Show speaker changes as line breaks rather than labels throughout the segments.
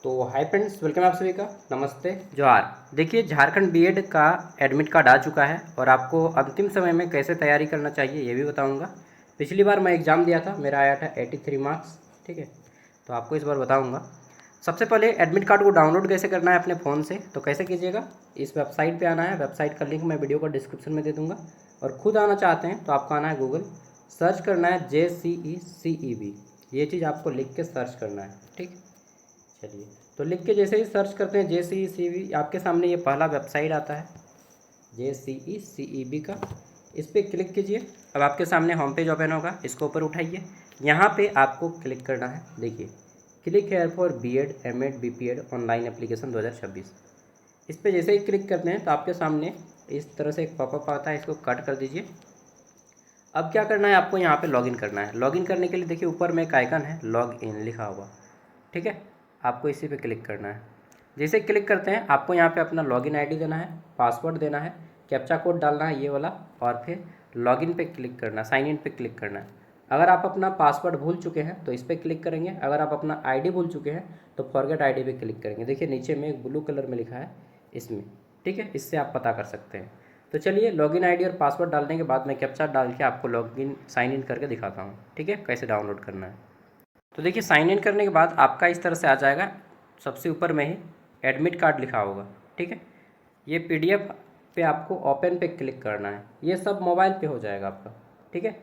तो hi friends, welcome आप सभी का। नमस्ते, जोहार। देखिए, झारखंड बीएड का एडमिट कार्ड आ चुका है और आपको अंतिम समय में कैसे तैयारी करना चाहिए ये भी बताऊंगा। पिछली बार मैं एग्ज़ाम दिया था, मेरा आया था 83 मार्क्स। ठीक है, तो आपको इस बार बताऊंगा। सबसे पहले एडमिट कार्ड को डाउनलोड कैसे करना है अपने फ़ोन से, तो कैसे कीजिएगा, इस वेबसाइट पर आना है। वेबसाइट का लिंक मैं वीडियो को डिस्क्रिप्शन में दे दूँगा। और खुद आना चाहते हैं तो आपको आना है गूगल, सर्च करना है JCECEB। ये चीज़ आपको लिख के सर्च करना है। ठीक, चलिए, तो लिख के जैसे ही सर्च करते हैं JCECEB, आपके सामने ये पहला वेबसाइट आता है JCECEB का। इस पर क्लिक कीजिए। अब आपके सामने होम पेज ओपन होगा, इसको ऊपर उठाइए। यहाँ पे आपको क्लिक करना है। देखिए, click here for B Ed M Ed B P Ed online application 2026। इस पर जैसे ही क्लिक करते हैं तो आपके सामने इस तरह से एक पॉपअप आता है, इसको कट कर दीजिए। अब क्या करना है, आपको यहाँ पे लॉगिन करना है। लॉगिन करने के लिए देखिए ऊपर में एक आइकन है, लॉग इन लिखा हुआ। ठीक है, आपको इसी पे क्लिक करना है। जैसे क्लिक करते हैं आपको यहाँ पे अपना लॉगिन आईडी देना है, पासवर्ड देना है, कैप्चा कोड डालना है ये वाला, और फिर लॉगिन पे क्लिक करना, साइन इन पे क्लिक करना है। अगर आप अपना पासवर्ड भूल चुके हैं तो इस पर क्लिक करेंगे। अगर आप अपना आईडी भूल चुके हैं तो फॉरगेट आईडी पे क्लिक करेंगे। देखिए नीचे में एक ब्लू कलर में लिखा है इसमें। ठीक है, इससे आप पता कर सकते हैं। तो चलिए, लॉगिन आईडी और पासवर्ड डालने के बाद मैं कैप्चा डाल के आपको लॉगिन साइन इन करके दिखाता हूँ। ठीक है, कैसे डाउनलोड करना है। तो देखिए, साइन इन करने के बाद आपका इस तरह से आ जाएगा। सबसे ऊपर में ही एडमिट कार्ड लिखा होगा। ठीक है, ये PDF पे आपको ओपन पे क्लिक करना है। ये सब मोबाइल पे हो जाएगा आपका। ठीक है,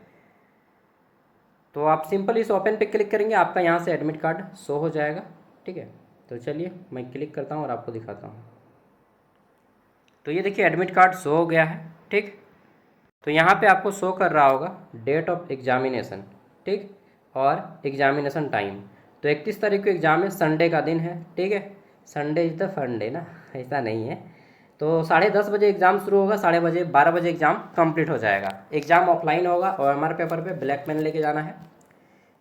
तो आप सिंपल इस ओपन पे क्लिक करेंगे, आपका यहाँ से एडमिट कार्ड शो हो जाएगा। ठीक है, तो चलिए मैं क्लिक करता हूँ और आपको दिखाता हूँ। तो ये देखिए, एडमिट कार्ड शो हो गया है। ठीक, तो यहाँ पे आपको शो कर रहा होगा डेट ऑफ एग्जामिनेशन। ठीक, और एग्जामिनेशन टाइम। तो 31 तारीख को एग्ज़ाम है, संडे का दिन है। ठीक है, Sunday is the fun day ना, ऐसा नहीं है। तो 10:30 बजे एग्ज़ाम शुरू होगा, 12:30 बजे एग्ज़ाम कंप्लीट हो जाएगा। एग्ज़ाम ऑफलाइन होगा और OMR पेपर पे ब्लैक पेन लेके जाना है।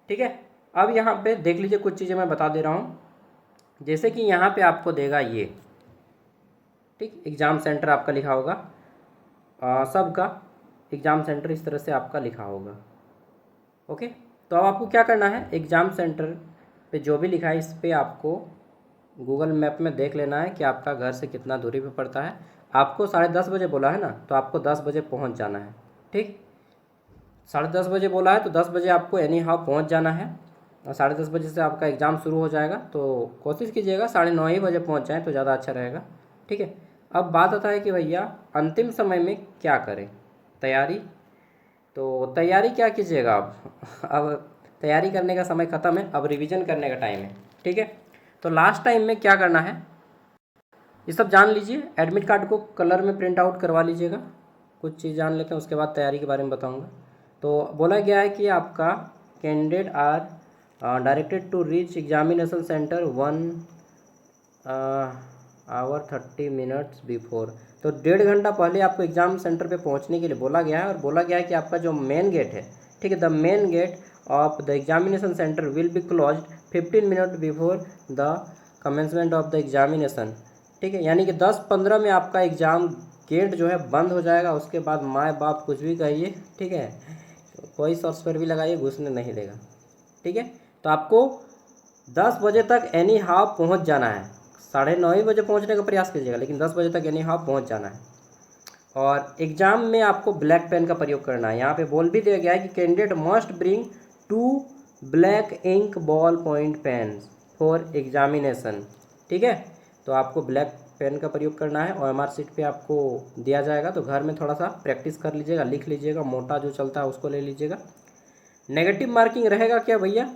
ठीक है, अब यहाँ पे देख लीजिए, कुछ चीज़ें मैं बता दे रहा हूँ। जैसे कि यहाँ पे आपको देगा ये, ठीक, एग्ज़ाम सेंटर आपका लिखा होगा, सबका एग्ज़ाम सेंटर इस तरह से आपका लिखा होगा। ओके, तो अब आपको क्या करना है, एग्ज़ाम सेंटर पे जो भी लिखा है इस पर आपको गूगल मैप में देख लेना है कि आपका घर से कितना दूरी पे पड़ता है। आपको 10:30 बजे बोला है ना, तो आपको 10 बजे पहुंच जाना है। ठीक, 10:30 बजे बोला है तो 10 बजे आपको एनी हाउ पहुँच जाना है। और 10:30 बजे से आपका एग्ज़ाम शुरू हो जाएगा, तो कोशिश कीजिएगा 9:30 ही बजे पहुँच जाएँ तो ज़्यादा अच्छा रहेगा। ठीक है, अब बात आता है कि भैया अंतिम समय में क्या करें, तैयारी। तो तैयारी क्या कीजिएगा आप अब तैयारी करने का समय ख़त्म है, अब रिवीजन करने का टाइम है। ठीक है, तो लास्ट टाइम में क्या करना है ये सब जान लीजिए। एडमिट कार्ड को कलर में प्रिंट आउट करवा लीजिएगा। कुछ चीज़ जान लेते हैं, उसके बाद तैयारी के बारे में बताऊंगा। तो बोला गया है कि आपका candidate are directed to reach examination centre 1 hour 30 minutes before. तो 1.5 घंटा पहले आपको एग्ज़ाम सेंटर पे पहुंचने के लिए बोला गया है। और बोला गया है कि आपका जो मेन गेट है, ठीक है, the main gate of the examination centre will be closed 15 minute before the commencement of the examination. ठीक है, यानी कि 10:15 में आपका एग्ज़ाम गेट जो है बंद हो जाएगा। उसके बाद माँ बाप कुछ भी कहिए, ठीक है, तो कोई सॉफ्ट पर भी लगाइए, घुसने नहीं देगा। ठीक है, तो आपको 10 बजे तक एनी हाउ पहुँच जाना है। 9:30 बजे पहुँचने का प्रयास कीजिएगा, लेकिन 10 बजे तक एनी हाउ पहुँच जाना है। और एग्ज़ाम में आपको ब्लैक पेन का प्रयोग करना है। यहाँ पे बोल भी दिया गया है कि candidate must bring 2 black ink ball point pens for examination. ठीक है, तो आपको ब्लैक पेन का प्रयोग करना है। OMR शीट पे आपको दिया जाएगा, तो घर में थोड़ा सा प्रैक्टिस कर लीजिएगा, लिख लीजिएगा, मोटा जो चलता है उसको ले लीजिएगा। नेगेटिव मार्किंग रहेगा क्या भैया,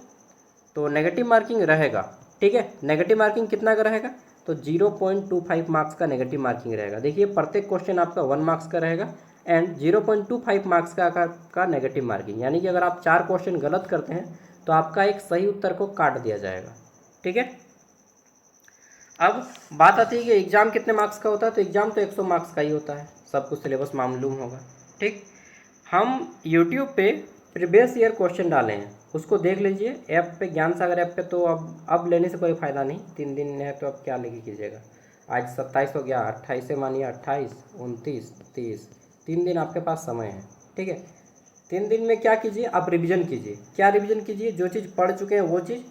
तो नेगेटिव मार्किंग रहेगा। ठीक है, नेगेटिव मार्किंग कितना का रहेगा, तो 0.25 मार्क्स का नेगेटिव मार्किंग रहेगा। देखिए, प्रत्येक क्वेश्चन आपका 1 मार्क्स का रहेगा एंड 0.25 मार्क्स का नेगेटिव मार्किंग। यानी कि अगर आप 4 क्वेश्चन गलत करते हैं तो आपका एक सही उत्तर को काट दिया जाएगा। ठीक है, अब बात आती है कि एग्ज़ाम कितने मार्क्स का होता है। तो एग्ज़ाम तो 100 मार्क्स का ही होता है, सबको सिलेबस मालूम होगा। ठीक, हम यूट्यूब पे प्रीवियस ईयर क्वेश्चन डाले हैं, उसको देख लीजिए ऐप पे, ज्ञान सागर ऐप पे। तो अब लेने से कोई फ़ायदा नहीं, 3 दिन है तो अब क्या लेके कीजिएगा। आज 27 हो गया, 28 से मानिए 28, 29, 30, 3 दिन आपके पास समय है। ठीक है, 3 दिन में क्या कीजिए, आप रिवीजन कीजिए। क्या रिवीजन कीजिए, जो चीज़ पढ़ चुके हैं वो चीज़,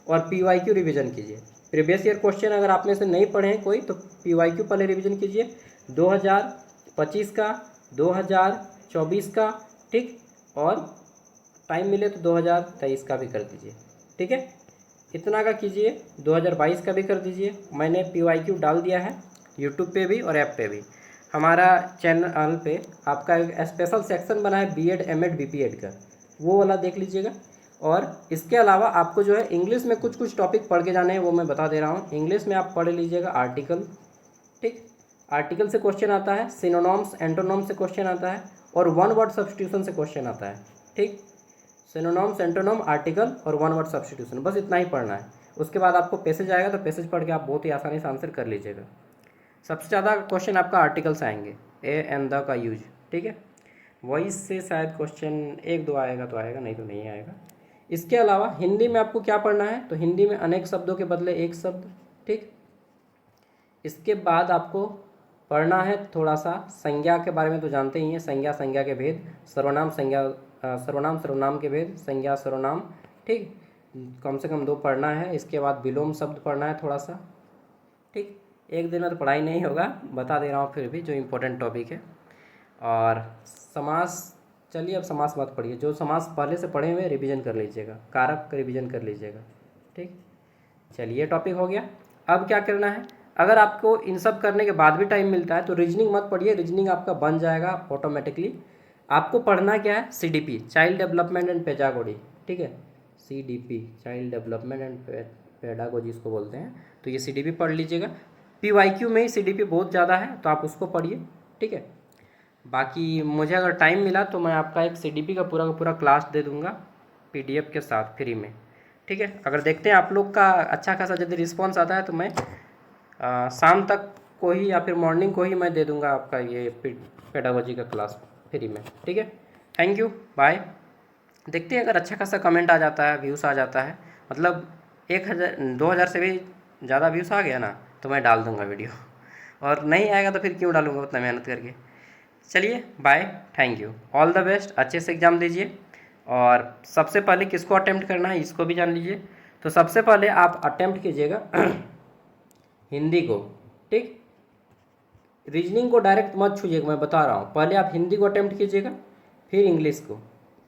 और PYQ रिवीजन कीजिए। प्रीवियस ईयर क्वेश्चन अगर आप में से नहीं पढ़े हैं कोई तो PYQ पहले रिवीजन कीजिए 2025 का, 2024 का, ठीक, और टाइम मिले तो 2023 का भी कर दीजिए, ठीक है। इतना का कीजिए, 2022 का भी कर दीजिए। मैंने PYQ डाल दिया है यूट्यूब पे भी और ऐप पे भी। हमारा चैनल पे आपका एक स्पेशल सेक्शन बना है BEd MEd BPEd का, वो वाला देख लीजिएगा। और इसके अलावा आपको जो है इंग्लिश में कुछ कुछ टॉपिक पढ़ के जाने हैं, वो मैं बता दे रहा हूँ। इंग्लिश में आप पढ़ लीजिएगा आर्टिकल, ठीक, आर्टिकल से क्वेश्चन आता है, सिनोनॉम्स एंटोनॉम्स से क्वेश्चन आता है, और वन वर्ड सब्स्टिट्यूशन से क्वेश्चन आता है, ठीक। सिनोनॉम्स, एंटोनॉम, आर्टिकल और वन वर्ड सब्स्टिट्यूशन, बस इतना ही पढ़ना है। उसके बाद आपको पैसेज आएगा तो पैसेज पढ़ के आप बहुत ही आसानी से आंसर कर लीजिएगा। सबसे ज़्यादा क्वेश्चन आपका आर्टिकल से आएंगे, ए एंड द का यूज, ठीक है। वॉइस से शायद क्वेश्चन एक दो आएगा तो आएगा, नहीं तो नहीं आएगा। इसके अलावा हिंदी में आपको क्या पढ़ना है, तो हिंदी में अनेक शब्दों के बदले एक शब्द, ठीक। इसके बाद आपको पढ़ना है थोड़ा सा संज्ञा के बारे में, तो जानते ही हैं, संज्ञा, संज्ञा के भेद, सर्वनाम, संज्ञा, सर्वनाम, सर्वनाम के भेद, संज्ञा, सर्वनाम, ठीक, कम से कम 2 पढ़ना है। इसके बाद विलोम शब्द पढ़ना है थोड़ा सा, ठीक। एक दिन में तो पढ़ाई नहीं होगा, बता दे रहा हूँ फिर भी जो इम्पोर्टेंट टॉपिक है। और समास, चलिए अब समास मत पढ़िए, जो समास पहले से पढ़े हुए रिवीजन कर लीजिएगा, कारक रिवीजन कर लीजिएगा, ठीक। चलिए टॉपिक हो गया। अब क्या करना है, अगर आपको इन सब करने के बाद भी टाइम मिलता है तो रीजनिंग मत पढ़िए, रीजनिंग आपका बन जाएगा ऑटोमेटिकली। आपको पढ़ना क्या है, CDP, child development and pedagogy, ठीक है। CDP, child development and pedagogy इसको बोलते हैं, तो ये CDP पढ़ लीजिएगा। PYQ में ही CDP बहुत ज़्यादा है तो आप उसको पढ़िए, ठीक है। बाकी मुझे अगर टाइम मिला तो मैं आपका एक CDP का पूरा क्लास दे दूँगा PDF के साथ फ्री में, ठीक है। अगर देखते हैं आप लोग का अच्छा खासा यदि रिस्पॉन्स आता है तो मैं शाम तक को ही या फिर मॉर्निंग को ही मैं दे दूंगा आपका ये पेडागोजी का क्लास फ्री में, ठीक है। Thank you, bye. देखते हैं अगर अच्छा खासा कमेंट आ जाता है, व्यूज़ आ जाता है, मतलब 1000 2000 से भी ज़्यादा व्यूज़ आ गया ना तो मैं डाल दूंगा वीडियो, और नहीं आएगा तो फिर क्यों डालूंगा उतना मेहनत करके। चलिए bye, thank you, all the best, अच्छे से एग्ज़ाम दीजिए। और सबसे पहले किसको अटेम्प्ट करना है इसको भी जान लीजिए। तो सबसे पहले आप अटेम्प्ट कीजिएगा हिंदी को, ठीक। रीजनिंग को डायरेक्ट मत छूइएगा, मैं बता रहा हूँ, पहले आप हिंदी को अटेम्प्ट कीजिएगा फिर इंग्लिश को,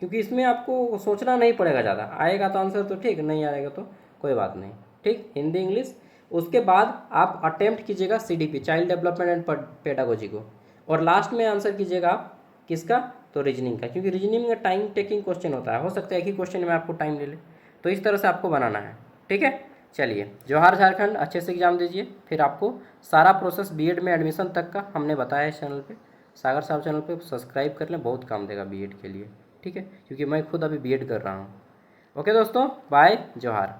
क्योंकि इसमें आपको सोचना नहीं पड़ेगा ज़्यादा, आएगा तो आंसर तो ठीक, नहीं आएगा तो कोई बात नहीं, ठीक। हिंदी, इंग्लिश, उसके बाद आप अटेम्प्ट कीजिएगा CDP, child development and pedagogy को, और लास्ट में आंसर कीजिएगा आप किसका, तो रीजनिंग का, क्योंकि रीजनिंग में टाइम टेकिंग क्वेश्चन होता है, हो सकता है एक ही क्वेश्चन में आपको टाइम ले ले, तो इस तरह से आपको बनाना है, ठीक है। चलिए, जोहार झारखंड, अच्छे से एग्जाम दीजिए, फिर आपको सारा प्रोसेस BEd में एडमिशन तक का हमने बताया है चैनल पे। सागर साहब चैनल पे सब्सक्राइब कर लें, बहुत काम देगा BEd के लिए, ठीक है, क्योंकि मैं खुद अभी BEd कर रहा हूँ। ओके दोस्तों, बाय, जोहार।